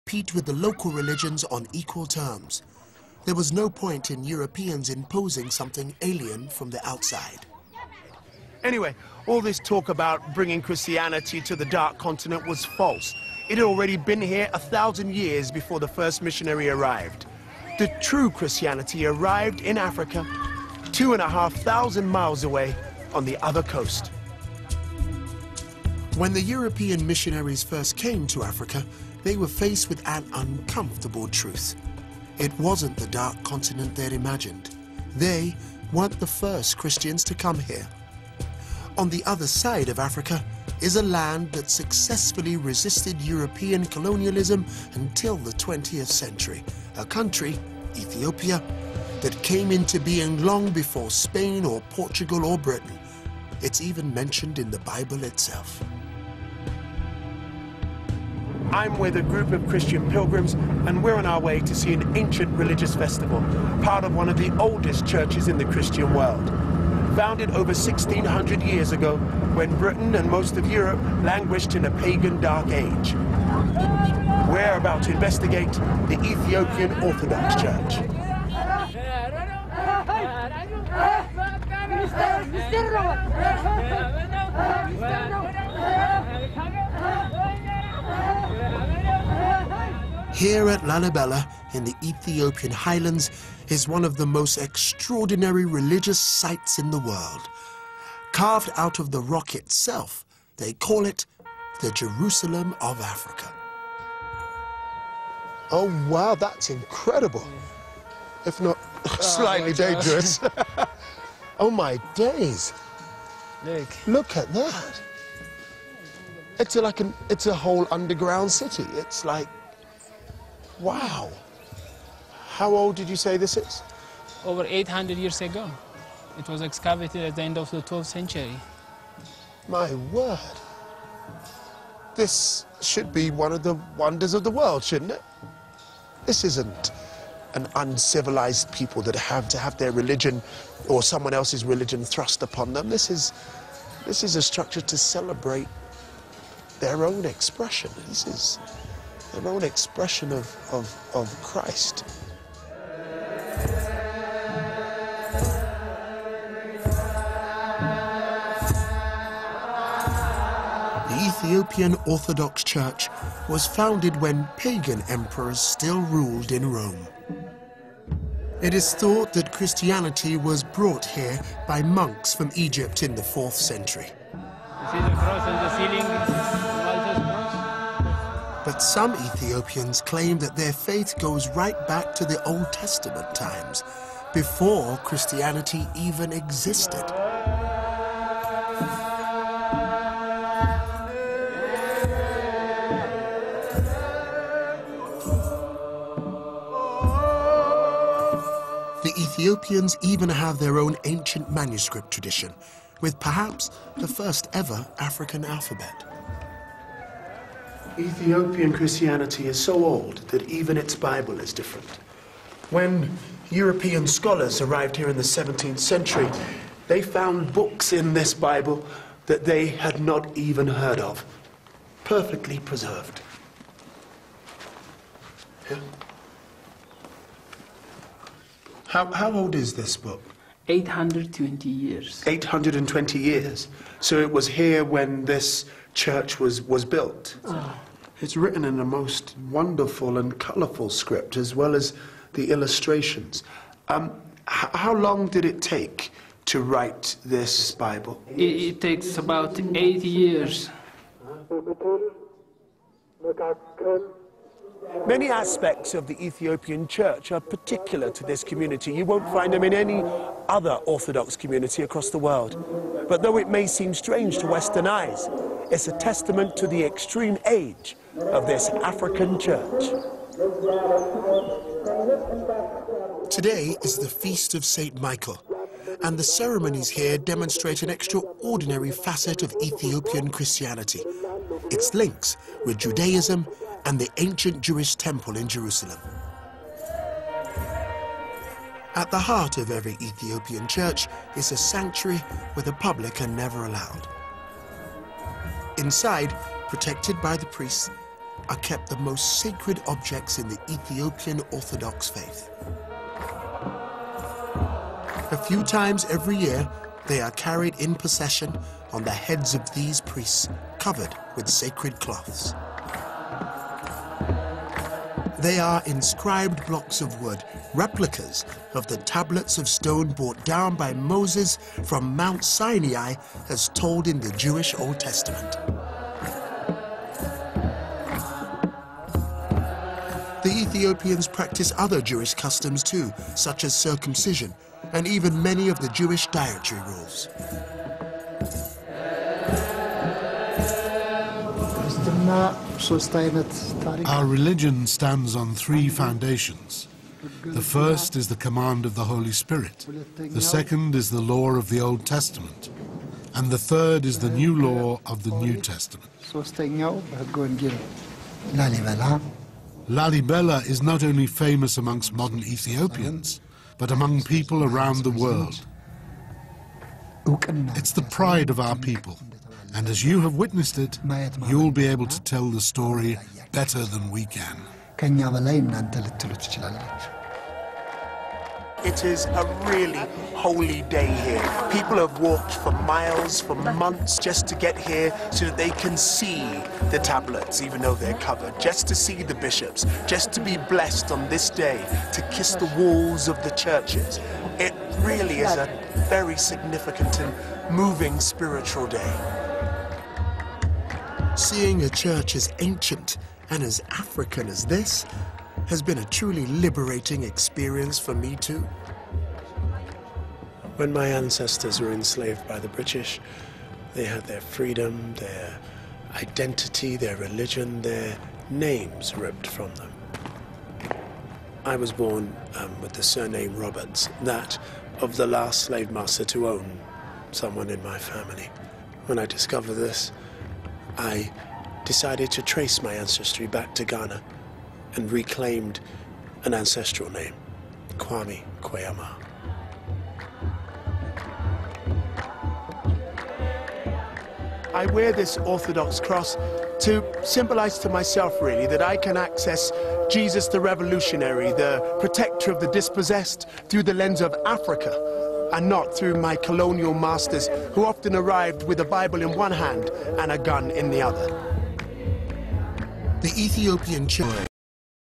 compete with the local religions on equal terms. There was no point in Europeans imposing something alien from the outside. Anyway, all this talk about bringing Christianity to the Dark Continent was false. It had already been here 1,000 years before the first missionary arrived. The true Christianity arrived in Africa, 2,500 miles away on the other coast. When the European missionaries first came to Africa, they were faced with an uncomfortable truth. It wasn't the Dark Continent they'd imagined. They weren't the first Christians to come here. On the other side of Africa is a land that successfully resisted European colonialism until the 20th century. A country, Ethiopia, that came into being long before Spain or Portugal or Britain. It's even mentioned in the Bible itself. I'm with a group of Christian pilgrims, and we're on our way to see an ancient religious festival, part of one of the oldest churches in the Christian world. Founded over 1,600 years ago, when Britain and most of Europe languished in a pagan dark age. We're about to investigate the Ethiopian Orthodox Church. Here at Lalibela, in the Ethiopian highlands, is one of the most extraordinary religious sites in the world. Carved out of the rock itself, they call it the Jerusalem of Africa. Oh wow, that's incredible. If not slightly dangerous. Oh my days. Look at that. It's a whole underground city. It's like, wow. How old did you say this is? Over 800 years ago. It was excavated at the end of the 12th century. My word. This should be one of the wonders of the world, shouldn't it? This isn't an uncivilized people that have to have their religion or someone else's religion thrust upon them. This is a structure to celebrate their own expression. This is their own expression of Christ. The Ethiopian Orthodox Church was founded when pagan emperors still ruled in Rome. It is thought that Christianity was brought here by monks from Egypt in the 4th century. You see the cross on the ceiling? Malta's cross? But some Ethiopians claim that their faith goes right back to the Old Testament times, before Christianity even existed. The Ethiopians even have their own ancient manuscript tradition, with perhaps the first ever African alphabet. Ethiopian Christianity is so old that even its Bible is different. When European scholars arrived here in the 17th century, they found books in this Bible that they had not even heard of, perfectly preserved. Yeah. How old is this book? 820 years. 820 years. So it was here when this church was built. Oh. It's written in a most wonderful and colourful script, as well as the illustrations. How long did it take to write this Bible? It takes about 8 years. Many aspects of the Ethiopian church are particular to this community. You won't find them in any other Orthodox community across the world. But though it may seem strange to Western eyes, it's a testament to the extreme age of this African church. Today is the Feast of St. Michael, and the ceremonies here demonstrate an extraordinary facet of Ethiopian Christianity, its links with Judaism and the ancient Jewish temple in Jerusalem. At the heart of every Ethiopian church is a sanctuary where the public are never allowed. Inside, protected by the priests, are kept the most sacred objects in the Ethiopian Orthodox faith. A few times every year, they are carried in procession on the heads of these priests, covered with sacred cloths. They are inscribed blocks of wood, replicas of the tablets of stone brought down by Moses from Mount Sinai as told in the Jewish Old Testament. The Ethiopians practice other Jewish customs too, such as circumcision, and even many of the Jewish dietary rules. Our religion stands on three foundations. The first is the command of the Holy Spirit. The second is the law of the Old Testament. And the third is the new law of the New Testament. Lalibela is not only famous amongst modern Ethiopians, but among people around the world. It's the pride of our people, and as you have witnessed it, you'll be able to tell the story better than we can. It is a really holy day here. People have walked for miles, for months, just to get here so that they can see the tablets, even though they're covered, just to see the bishops, just to be blessed on this day, to kiss the walls of the churches. It really is a very significant and moving spiritual day. Seeing a church as ancient and as African as this has been a truly liberating experience for me too. When my ancestors were enslaved by the British, they had their freedom, their identity, their religion, their names ripped from them. I was born with the surname Roberts, that of the last slave master to own someone in my family. When I discovered this, I decided to trace my ancestry back to Ghana and reclaimed an ancestral name, Kwame Kweyama. I wear this Orthodox cross to symbolize to myself, really, that I can access Jesus the revolutionary, the protector of the dispossessed, through the lens of Africa, and not through my colonial masters who often arrived with a Bible in one hand and a gun in the other. The Ethiopian church